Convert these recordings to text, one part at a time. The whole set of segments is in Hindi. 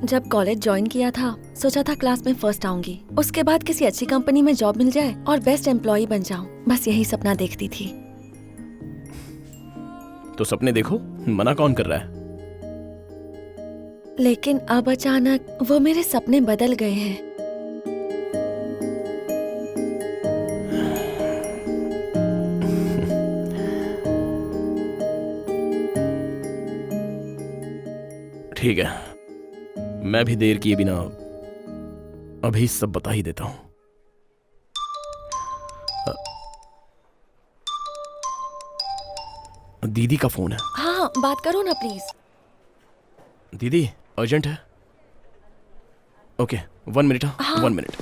जब कॉलेज ज्वाइन किया था सोचा था क्लास में फर्स्ट आऊंगी, उसके बाद किसी अच्छी कंपनी में जॉब मिल जाए और बेस्ट एम्प्लॉय बन जाऊं। बस यही सपना देखती थी। तो सपने देखो, मना कौन कर रहा है? लेकिन अब अचानक वो मेरे सपने बदल गए हैं। ठीक है, मैं भी देर किए बिना अभी सब बता ही देता हूं। दीदी का फोन है। हाँ, बात करो ना प्लीज। दीदी अर्जेंट है। Okay 1 minute. हाँ 1 मिनट।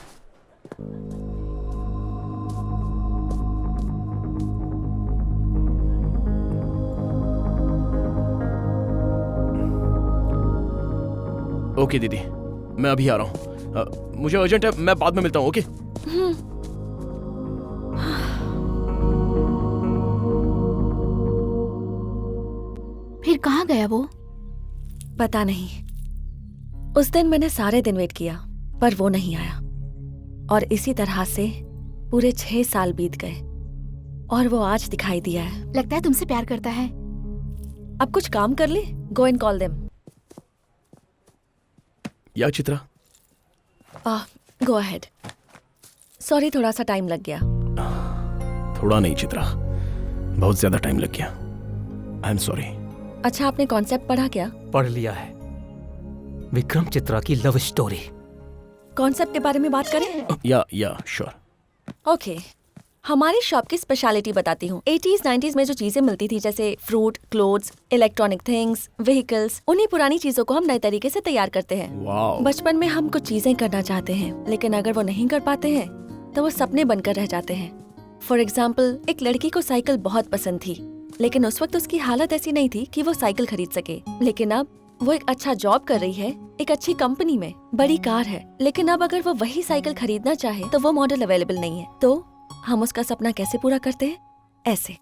ओके दीदी, मैं अभी आ रहा हूँ। मुझे अर्जेंट है, मैं बाद में मिलता हूँ। ओके। फिर कहाँ गया वो? पता नहीं। उस दिन मैंने सारे दिन वेट किया पर वो नहीं आया, और इसी तरह से पूरे 6 साल बीत गए और वो आज दिखाई दिया है। लगता है तुमसे प्यार करता है। अब कुछ काम कर ले। Go and call them. या चित्रा? Go ahead. सॉरी, थोड़ा सा टाइम लग गया। थोड़ा नहीं चित्रा, बहुत ज्यादा टाइम लग गया। I am sorry. अच्छा, आपने कॉन्सेप्ट पढ़ा क्या? पढ़ लिया है। विक्रम चित्रा की लव स्टोरी। कॉन्सेप्ट के बारे में बात करें? या श्योर। ओके, हमारी शॉप की स्पेशलिटी बताती हूँ। 80s 90s में जो चीजें मिलती थी जैसे fruit, clothes, electronic things, vehicles, उन्हीं पुरानी चीजों को हम नए तरीके से तैयार करते हैं। वाओ। बचपन में हम कुछ चीजें करना चाहते हैं, लेकिन अगर वो नहीं कर पाते हैं तो वो सपने बनकर रह जाते हैं। फॉर एग्जाम्पल, एक लड़की को साइकिल बहुत पसंद थी, लेकिन उस वक्त उसकी हालत ऐसी नहीं थी कि वो साइकिल खरीद सके। लेकिन अब वो एक अच्छा जॉब कर रही है, एक अच्छी कंपनी में, बड़ी कार है, लेकिन अब अगर वो वही साइकिल खरीदना चाहे तो वो मॉडल अवेलेबल नहीं है। तो हम उसका सपना कैसे पूरा करते हैं? ऐसे।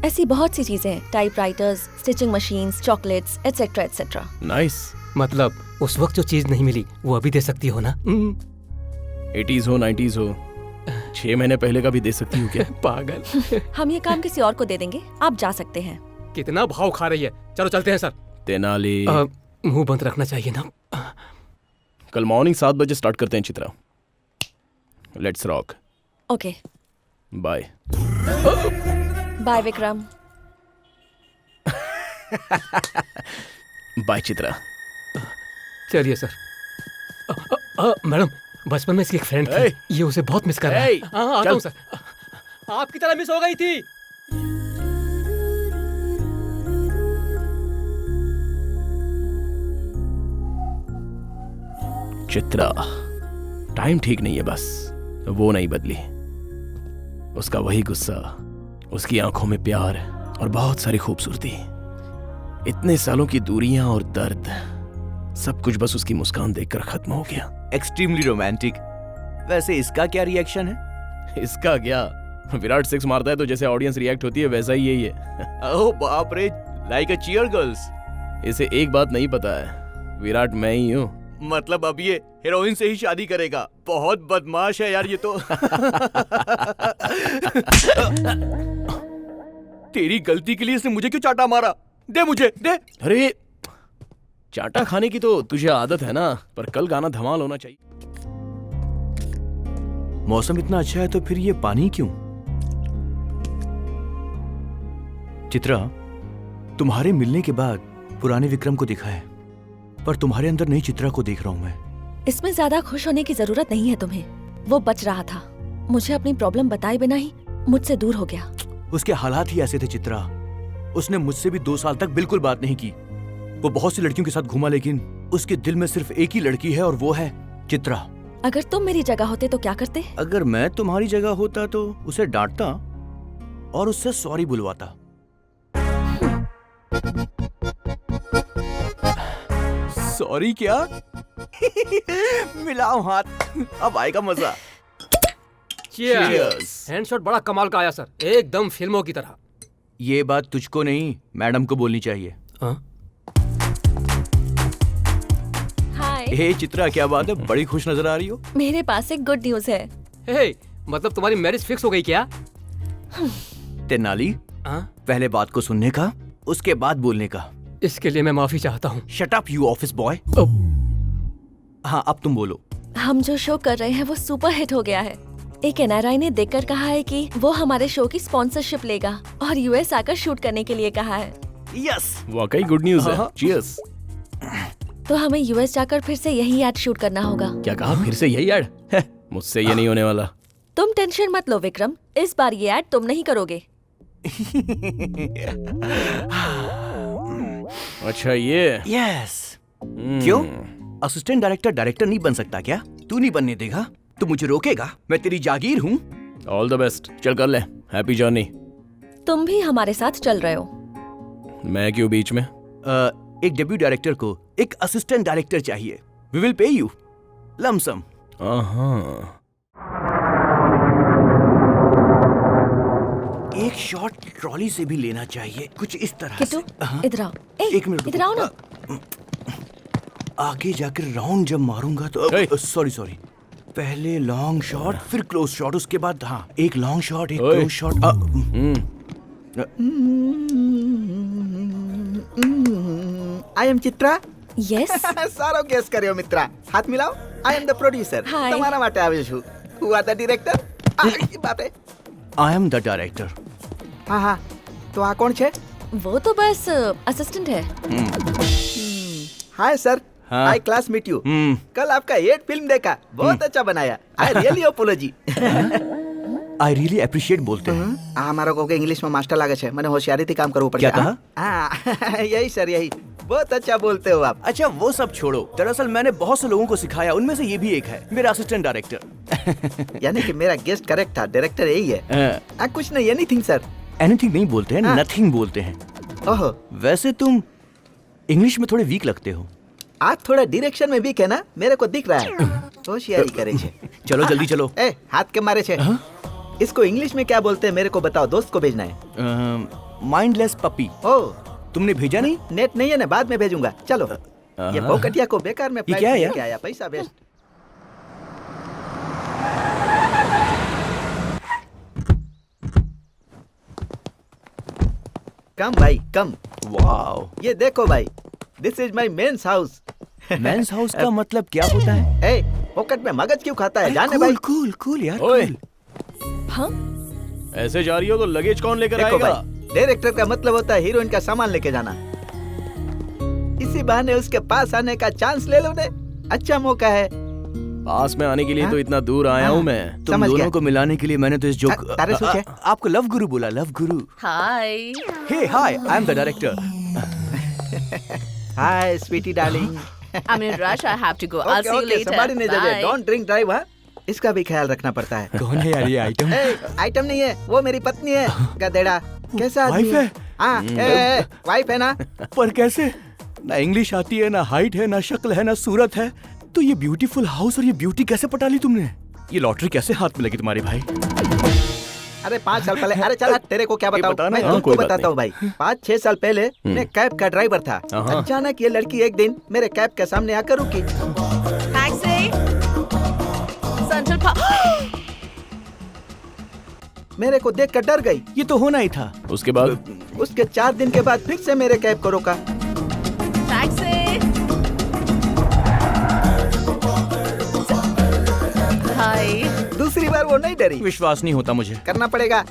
ऐसी बहुत सी चीजें हैं। Typewriters, stitching machines, chocolates, etcetera etcetera. Nice. मतलब उस वक्त जो चीज नहीं मिली वो अभी दे सकती हो ना? 80s हो 90s हो, 6 महीने पहले का भी दे सकती हूँ क्या? पागल। हम ये काम किसी और को दे देंगे, आप जा सकते हैं। कितना भाव खा रही है। चलो चलते हैं सर। तेनाली, मुंह बंद रखना चाहिए ना। कल मॉर्निंग 7 बजे स्टार्ट करते हैं Chitra. Let's rock. Okay, bye. Bye Vikram. Bye Chitra. चलिए सर। मैडम, बचपन में इसकी एक फ्रेंड थी, ये उसे बहुत मिस कर रहा है। आता हूँ सर। आपकी तरह मिस हो गई थी। चित्रा, टाइम ठीक नहीं है, बस वो नहीं बदली। उसका वही गुस्सा, उसकी आंखों में प्यार और बहुत सारी खूबसूरती। इतने सालों की दूरियां और दर्द, सब कुछ बस उसकी मुस्कान देखकर खत्म हो गया। Extremely romantic. वैसे इसका क्या रिएक्शन है? इसका क्या, विराट 6 मारता है तो जैसे ऑडियंस रिएक्ट होती है वैसा ही यही है। ओह बाप रे, लाइक अ चीयर गर्ल्स। इसे एक बात नहीं पता है, विराट मैं ही हूँ। मतलब अब ये हीरोइन से ही शादी करेगा? बहुत बदमाश है यार ये तो। तेरी गलती के लिए इसने मुझे क्यों चाटा मारा? दे मुझे, दे। अरे चाटा खाने की तो तुझे आदत है ना, पर कल गाना धमाल होना चाहिए। मौसम इतना अच्छा है तो फिर ये पानी क्यों? चित्रा, तुम्हारे मिलने के बाद पुराने विक्रम को दिखा है, पर तुम्हारे अंदर नई चित्रा को देख रहा हूं मैं। इसमें ज्यादा खुश होने की जरूरत नहीं है तुम्हें। वो बच रहा था, मुझे अपनी प्रॉब्लम बताए बिना ही मुझसे दूर हो गया। उसके हालात ही ऐसे थे चित्रा। उसने मुझसे भी 2 साल तक बिल्कुल बात नहीं की। वो बहुत सी लड़कियों के साथ घूमा, लेकिन उसके दिल में सिर्फ एक ही लड़की है और वो है चित्रा। अगर तुम मेरी जगह होते तो क्या करते? अगर मैं तुम्हारी जगह होता तो उसे डांटता और उससे सॉरी बुलवाता। सॉरी क्या? मिलाओ हाथ, अब आएगा मजा। चीयर्स। हैंडशॉट बड़ा कमाल का आया सर, एकदम फिल्मों की तरह। ये बात तुझको नहीं, मैडम को बोलनी चाहिए। हाँ? हाय, हे चित्रा, क्या बात है, बड़ी खुश नजर आ रही हो। मेरे पास एक गुड न्यूज है। हे, मतलब तुम्हारी मैरिज फिक्स हो गई क्या? तेनाली, हाँ? पहले बात को सुनने का, उसके बाद बोलने का। इसके लिए मैं माफी चाहता हूँ। Shut up you office boy. हाँ, अब तुम बोलो। हम जो शो कर रहे हैं वो सुपर हिट हो गया है। एक एनआरआई ने देखकर कहा है कि वो हमारे शो की स्पॉन्सरशिप लेगा और यूएस आकर शूट करने के लिए कहा है। यस, वाकई गुड न्यूज है। चीयर्स। तो हमें यूएस जाकर फिर से यही एड शूट करना होगा। क्या कहा, फिर से यही ऐड? मुझसे ये नहीं होने वाला। तुम टेंशन मत लो विक्रम, इस बार ये एड तुम नहीं करोगे। अच्छा ये। यस। क्यों? असिस्टेंट डायरेक्टर डायरेक्टर नहीं बन सकता क्या? तू नहीं बनने देगा? तू मुझे रोकेगा? मैं तेरी जागीर हूँ। ऑल द बेस्ट, चल कर ले। Happy journey. तुम भी हमारे साथ चल रहे हो। मैं क्यों बीच में? एक डेब्यू डायरेक्टर को एक असिस्टेंट डायरेक्टर चाहिए। We will pay you lumpsum. एक शॉट ट्रॉली से भी लेना चाहिए, कुछ इस तरह से। किट्टू, इधर आओ। एक मिनट, इधर आओ ना। आगे जाकर राउंड जब मारूंगा तो सॉरी पहले लॉन्ग शॉट, फिर क्लोज शॉट, उसके बाद हाँ एक लॉन्ग शॉट, एक close shot. I am Chitra. Yes. सारो गेस કર્યો મિત્રા, હાથ મિલાઓ। I am the producer. Hi. તમારા માટે આવ્યો છું। Who are the director? ये बात है। आई एम द डायरेक्टर। हाँ हाँ, तो आ कौन छे? वो तो बस असिस्टेंट है। हाय सर, हाँ। आई क्लास मीट यू। कल आपका 8 फिल्म देखा, बहुत अच्छा बनाया। I really apology. I really appreciate बोलते हैं। આ મારો કોકે ઇંગ્લિશમાં માસ્ટર લાગે છે, મને હોશિયારીથી કામ કરવું પડશે। क्या कहा? हाँ, यही सर यही, बहुत अच्छा बोलते हो आप। अच्छा वो सब छोड़ो, दरअसल मैंने बहुत से लोगों को सिखाया, उनमें से ये भी एक है, मेरा असिस्टेंट डायरेक्टर। यानी कि मेरा गेस्ट करेक्ट था, डायरेक्टर यही है। कुछ नहीं, एनीथिंग सर। एनीथिंग नहीं बोलते हैं, हाँ। नथिंग बोलते हैं। ओहो, वैसे तुम इंग्लिश में थोड़े वीक लगते हो। आप थोड़ा डायरेक्शन में वीक है ना, मेरे को दिख रहा है। होशियारी करे छे। चलो जल्दी चलो। ए, हाथ के मारे छे। इसको इंग्लिश में क्या बोलते हैं मेरे को बताओ, दोस्त को भेजना है। Mindless puppy. ओ, तुमने भेजा नहीं? नेट नहीं है ना, बाद में भेजूंगा। चलो, ये भौकटिया को बेकार में ये क्या है यार? क्या आया, पैसा वेस्ट। कम भाई कम। वाओ, ये देखो भाई, this is my men's house. Men's house का मतलब क्या होता है? ए, पॉकेट में मगज क्यों खाता है, जाने भाई। कूल कूल यार। ओए, हाँ, ऐसे जा रही हो तो लगेज कौन लेकर देखो आएगा? भाई, डायरेक्टर का मतलब होता है हीरोइन का सामान लेके जाना। इसी बहाने उसके पास आने का चांस ले लो ने, अच्छा मौका है। पास में आने के लिए तो इतना दूर आया हूँ मैं। तुम समझ दोनों गया। को मिलाने के लिए मैंने तो इस जोक तारे सोच है। आपको लव गुरु बोला, love guru. Hi. Hey hi, I am the director. Hi sweetie darling. I'm in rush. I have to go. I'll see you later. संभाली नहीं जाए, Bye. Don't drink drive. हाँ, इसका भी ख्याल रखना पड़ता है। कौन है यार ये आइटम? आइटम नहीं है, वो मेरी पत्नी है। गधेड़ा, कैसा आदमी वाइफ है? हाँ, वाइफ है ना। पर कैसे? ना इंग्लिश आती है, ना हाइट है, ना शक्ल है, ना सूरत है, तो ये ब्यूटीफुल हाउस और ये ब्यूटी कैसे पटा ली तुमने? ये लॉटरी कैसे हाथ में लगी तुम्हारे भाई? अरे 5 साल पहले, अरे चल तेरे को क्या बताऊं, बताना मैं है। तुमको कोई बात बताता हूँ भाई। 5-6 साल पहले मैं कैब का ड्राइवर था। हाँ। अचानक ये लड़की एक दिन मेरे कैब के सामने आकर रुकी। Taxi. Central Park. मेरे को देख कर डर गई। ये तो होना ही था। उसके बाद उसके 4 दिन के बाद फिर से मेरे कैब को रोका। Taxi. Hi. दूसरी बार वो नहीं डरी। विश्वास नहीं होता मुझे। करना पड़ेगा।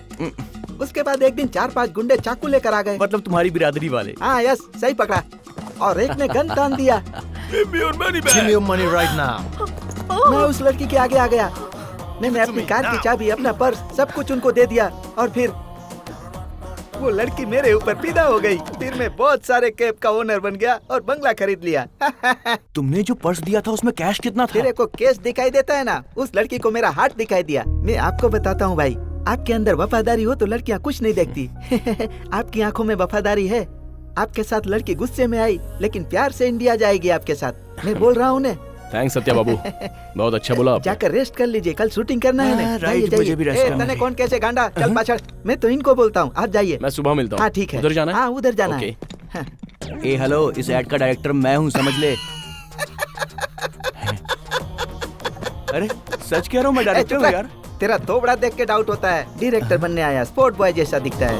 उसके बाद एक दिन 4-5 गुंडे चाकू लेकर आ गए। मतलब तुम्हारी बिरादरी वाले। हाँ यस, सही पकड़ा। और एक ने गन तान दिया। मैं उस लड़की के आगे आ गया। मैंने अपनी कार की चाबी, अपना पर्स, सब कुछ उनको दे दिया और फिर वो लड़की मेरे ऊपर फिदा हो गई। फिर मैं बहुत सारे कैब का ओनर बन गया और बंगला खरीद लिया। तुमने जो पर्स दिया था उसमें कैश कितना था? तेरे को केस दिखाई देता है ना, उस लड़की को मेरा हार्ट दिखाई दिया। मैं आपको बताता हूँ भाई, आपके अंदर वफादारी हो तो लड़कियाँ कुछ नहीं देखती। आपकी आंखों में वफादारी है। आपके साथ लड़की गुस्से में आई लेकिन प्यार से इंडिया जाएगी आपके साथ। मैं बोल रहा हूँ ने, थैंक्स सत्या बाबू, बहुत अच्छा बोला आपने। जाकर रेस्ट कर लीजिए, कल शूटिंग करना है ना। राइट, जाइए, मुझे भी रेस्ट ए, करना तने है। कौन कैसे गांडा, चल पाछड़। मैं तो इनको बोलता हूँ, आप जाइए। मैं सुबह मिलता हूँ। हाँ ठीक है, उधर जाना है? हाँ उधर जाना ओके। है। हाँ। ए हेलो, इस एड का डायरेक्टर मैं हूँ, समझ ले। अरे सच कह रहा हूँ, मैं ए, डायरेक्टर चुप हूँ रह। यार। तेरा थोबड़ा देख के डाउट होता है। डायरेक्टर बनने आया, स्पोर्ट बॉय जैसा दिखता है।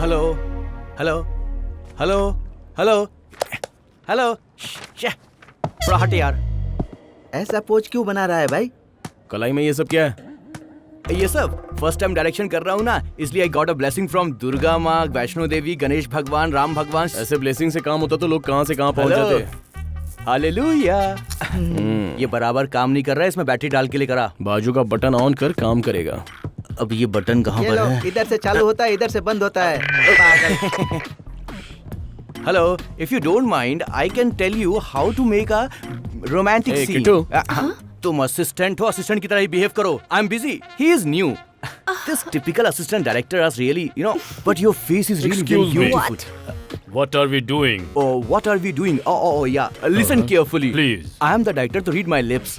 Hello hello hello hello hello, थोड़ा हट यार। ऐसा पोज क्यों बना रहा है भाई? कलाई में ये सब क्या है? ये सब फर्स्ट टाइम डायरेक्शन कर रहा हूँ ना, इसलिए I got a blessing from Durga माँ, वैष्णो देवी, गणेश भगवान, राम भगवान। ऐसे ब्लेसिंग से काम होता तो लोग कहाँ से कहाँ पहुँच हेलो। जाते। हालेलुया। ये बराबर काम नहीं कर रहा है, इसमें बैटरी डाल के ले करा। बाजू का बटन ऑन कर, काम करेगा। अब ये बटन कहाँ ये पर लो, है? इधर से चालू होता है, इधर से बंद होता है। पागल। Hello, if you don't mind I can tell you how to make a romantic Hey, scene. Kittu. तुम असिस्टेंट हो, असिस्टेंट की तरह ही बिहेव करो। I am busy, he is new. This typical assistant director is really, but your face is really very Excuse me. beautiful. What are we doing? Oh, what are we doing? Oh, yeah. Listen carefully. Please. I am the director, to read my lips.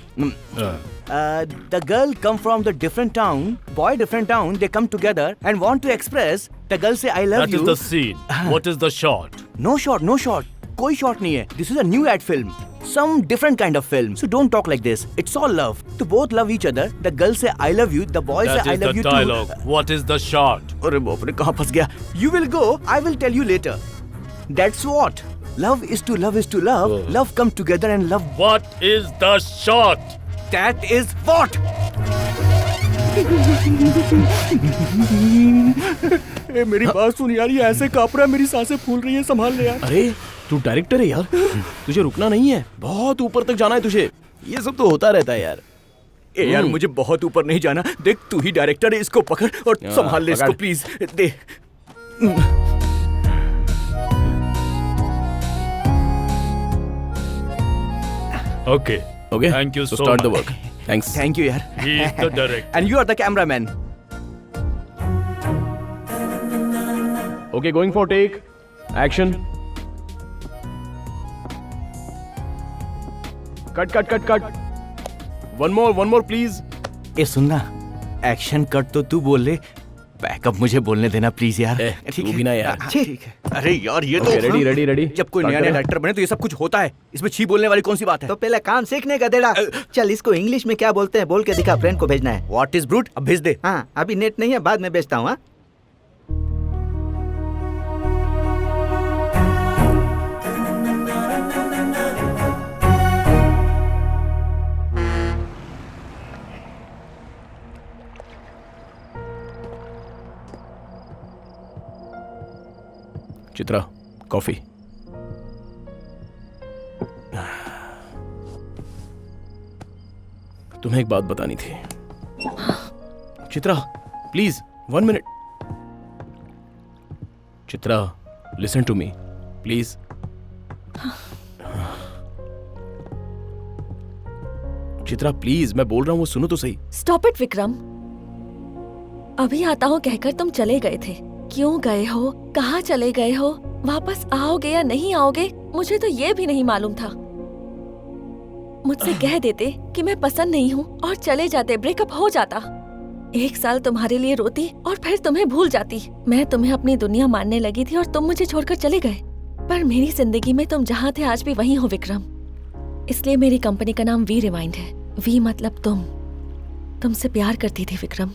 The girl come from the different town, boy different town. They come together and want to express. The girl say, "I love That you." is the scene. What is the shot? No shot, no shot. कोई shot नहीं है. This is a new ad film. Some different kind of film. So don't talk like this. It's all love. To both love each other. The girl say, "I love you." The boy say, That "I is love the you dialogue. too." What is the shot? अरे बाप रे, कहाँ फंस गया? You will go. I will tell you later. That's what. Love is to love is to love. Oh. Love come together and love. What is the shot? That is what. ए, मेरी बात सुन यार, ये ऐसे काँप रहा है, मेरी सांसें फूल रही है, संभाल ले यार। अरे तू डायरेक्टर है यार, तुझे रुकना नहीं है, बहुत ऊपर तक जाना है तुझे। ये सब तो होता रहता है यार। ए यार, मुझे बहुत ऊपर नहीं जाना। देख, तू ही डायरेक्टर है, इसको पकड़ और हाँ, संभाल ले इसको पकड़। Please. They. Okay. Okay, Thank you so start the much. Work. Thanks. Thank you यार। He is the director. And you are the cameraman. Okay, going for take action. Cut cut cut cut. One more please. ए सुनना, एक्शन कट तो तू बोल ले, बैकअप मुझे बोलने देना प्लीज यार। ए, ठीक तू है? भी ना यार। हाँ, ठीक है। अरे यार, ये तो ओके, रेडी रेडी रेडी। जब कोई नया नया डायरेक्टर बने तो ये सब कुछ होता है। इसमें छी बोलने वाली कौन सी बात है? तो पहले काम सीखने का देड़ा। चल, इसको इंग्लिश में क्या बोलते हैं बोल के दिखा, फ्रेंड को भेजना है। What is brute? अब भेज दे। हाँ, अभी नेट नहीं है, बाद में भेजता हूँ। हाँ? चित्रा, कॉफी। तुम्हें एक बात बतानी थी। Chitra please, 1 minute. Chitra, listen to me please. Chitra please, मैं बोल रहा हूँ, वो सुनो तो सही। Stop it Vikram. अभी आता हूँ कहकर तुम चले गए थे। क्यों गए हो, कहाँ चले गए हो, वापस आओगे या नहीं आओगे, मुझे तो ये भी नहीं मालूम था। मुझसे कह देते कि मैं पसंद नहीं हूँ और चले जाते, ब्रेकअप हो जाता। 1 साल तुम्हारे लिए रोती और फिर तुम्हें भूल जाती। मैं तुम्हें अपनी दुनिया मानने लगी थी और तुम मुझे छोड़कर चले गए। पर मेरी जिंदगी में तुम जहाँ थे आज भी वहीं हो विक्रम। इसलिए मेरी कंपनी का नाम वी रिवाइंड है। वी मतलब तुम। तुमसे प्यार करती थी विक्रम।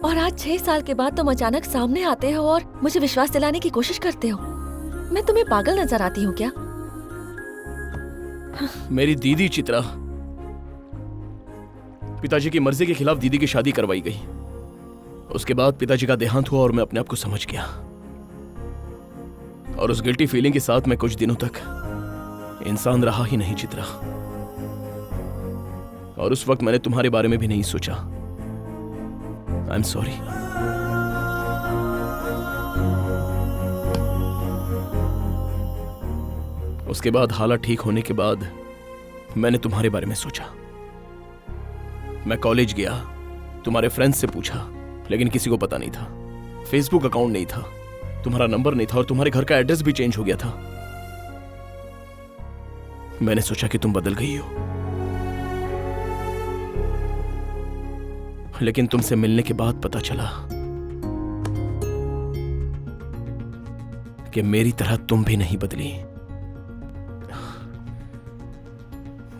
और आज 6 साल के बाद तुम अचानक सामने आते हो और मुझे विश्वास दिलाने की कोशिश करते हो। मैं तुम्हें पागल नजर आती हूँ क्या? मेरी दीदी चित्रा, पिताजी की मर्जी के खिलाफ दीदी की शादी करवाई गई। उसके बाद पिताजी का देहांत हुआ और मैं अपने आप को समझ गया। और उस गिल्टी फीलिंग के साथ मैं कुछ दिनों तक इंसान रहा ही नहीं चित्रा। और उस वक्त मैंने तुम्हारे बारे में भी नहीं सोचा। I am sorry. उसके बाद हालात ठीक होने के बाद मैंने तुम्हारे बारे में सोचा। मैं कॉलेज गया, तुम्हारे फ्रेंड्स से पूछा, लेकिन किसी को पता नहीं था। फेसबुक अकाउंट नहीं था, तुम्हारा नंबर नहीं था और तुम्हारे घर का एड्रेस भी चेंज हो गया था। मैंने सोचा कि तुम बदल गई हो, लेकिन तुमसे मिलने के बाद पता चला कि मेरी तरह तुम भी नहीं बदली।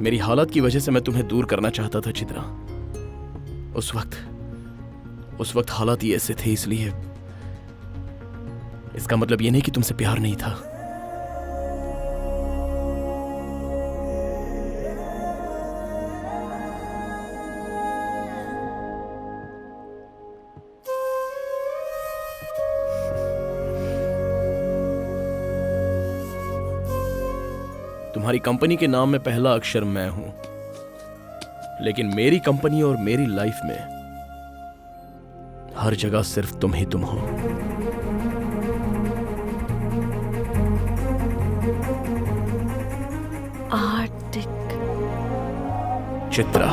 मेरी हालत की वजह से मैं तुम्हें दूर करना चाहता था चित्रा। उस वक्त हालात ही ऐसे थे, इसलिए इसका मतलब ये नहीं कि तुमसे प्यार नहीं था। तुम्हारी कंपनी के नाम में पहला अक्षर मैं हूं, लेकिन मेरी कंपनी और मेरी लाइफ में हर जगह सिर्फ तुम ही तुम हो। आर्टिक चित्रा।